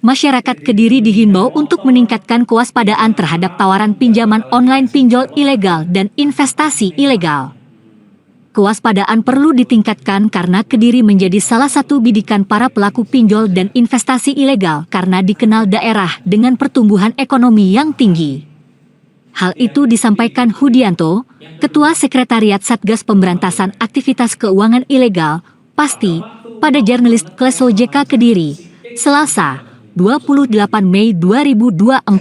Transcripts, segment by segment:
Masyarakat Kediri dihimbau untuk meningkatkan kewaspadaan terhadap tawaran pinjaman online pinjol ilegal dan investasi ilegal. Kewaspadaan perlu ditingkatkan karena Kediri menjadi salah satu bidikan para pelaku pinjol dan investasi ilegal karena dikenal daerah dengan pertumbuhan ekonomi yang tinggi. Hal itu disampaikan Hudianto, Ketua Sekretariat Satgas Pemberantasan Aktivitas Keuangan Ilegal, PASTI, pada jurnalis Kelas OJK Kediri, Selasa, 28 Mei 2024.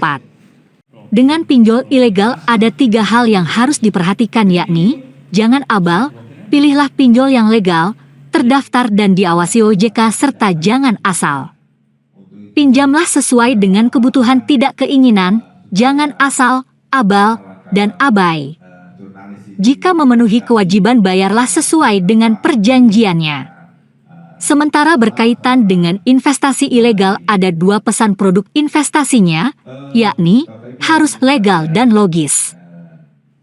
Dengan pinjol ilegal ada 3 hal yang harus diperhatikan yakni, jangan abal, pilihlah pinjol yang legal, terdaftar dan diawasi OJK serta jangan asal. Pinjamlah sesuai dengan kebutuhan tidak keinginan, jangan asal, abal, dan abai. Jika memenuhi kewajiban bayarlah sesuai dengan perjanjiannya. Sementara berkaitan dengan investasi ilegal ada 2 pesan produk investasinya, yakni harus legal dan logis.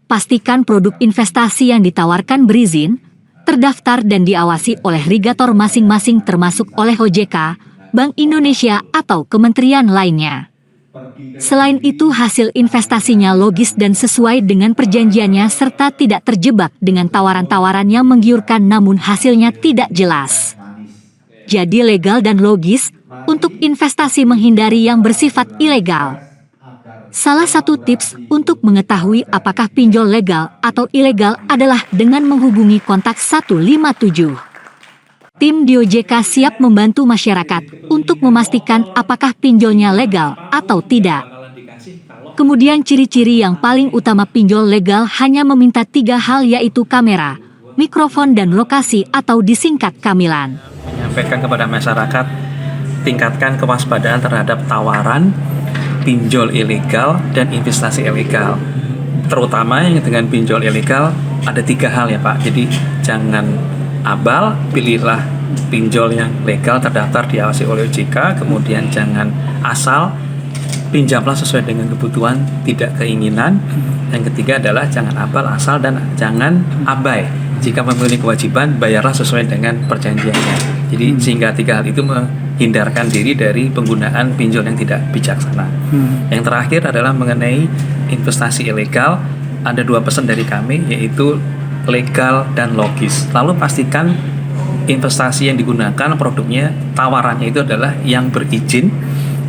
Pastikan produk investasi yang ditawarkan berizin, terdaftar dan diawasi oleh regulator masing-masing termasuk oleh OJK, Bank Indonesia atau kementerian lainnya. Selain itu hasil investasinya logis dan sesuai dengan perjanjiannya serta tidak terjebak dengan tawaran-tawaran yang menggiurkan namun hasilnya tidak jelas. Jadi legal dan logis, untuk investasi menghindari yang bersifat ilegal. Salah satu tips untuk mengetahui apakah pinjol legal atau ilegal adalah dengan menghubungi kontak 157. Tim di OJK siap membantu masyarakat untuk memastikan apakah pinjolnya legal atau tidak. Kemudian ciri-ciri yang paling utama pinjol legal hanya meminta 3 hal yaitu kamera, mikrofon dan lokasi atau disingkat kamilan. Menyampaikan kepada masyarakat, tingkatkan kewaspadaan terhadap tawaran pinjol ilegal dan investasi ilegal. Terutama yang dengan pinjol ilegal ada 3 hal ya Pak. Jadi jangan abal, pilihlah pinjol yang legal terdaftar diawasi oleh OJK. Kemudian jangan asal, pinjamlah sesuai dengan kebutuhan tidak keinginan. Yang ketiga adalah jangan abal, asal, dan jangan abai. Jika memiliki kewajiban, bayarlah sesuai dengan perjanjiannya. Jadi sehingga 3 hal itu menghindarkan diri dari penggunaan pinjol yang tidak bijaksana. Yang terakhir adalah mengenai investasi ilegal. Ada 2 pesan dari kami, yaitu legal dan logis. Lalu pastikan investasi yang digunakan produknya, tawarannya itu adalah yang berizin,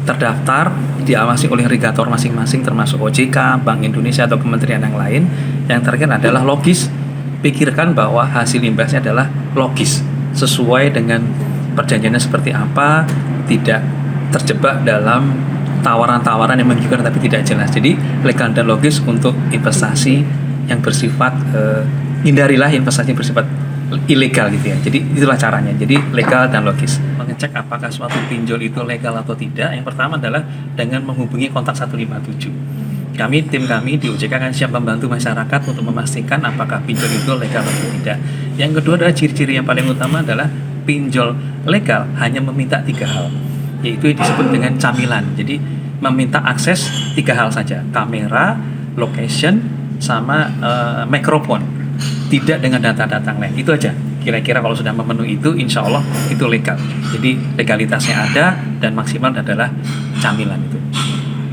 terdaftar, diawasi oleh regulator masing-masing termasuk OJK, Bank Indonesia atau kementerian yang lain. Yang terakhir adalah logis. Pikirkan bahwa hasil imbasnya adalah logis, sesuai dengan perjanjiannya seperti apa, tidak terjebak dalam tawaran-tawaran yang menggiurkan tapi tidak jelas. Jadi legal dan logis untuk investasi yang bersifat hindarilah investasi yang bersifat ilegal gitu ya. Jadi itulah caranya. Jadi legal dan logis. Mengecek apakah suatu pinjol itu legal atau tidak. Yang pertama adalah dengan menghubungi kontak 157. Tim kami di OJK akan siap membantu masyarakat untuk memastikan apakah pinjol itu legal atau tidak. Yang kedua adalah ciri-ciri yang paling utama adalah pinjol legal hanya meminta 3 hal, yaitu disebut dengan camilan. Jadi meminta akses 3 hal saja, kamera, location, sama mikrofon. Tidak dengan data-data lain. Itu aja. Kira-kira kalau sudah memenuhi itu, insya Allah itu legal. Jadi legalitasnya ada dan maksimal adalah camilan itu.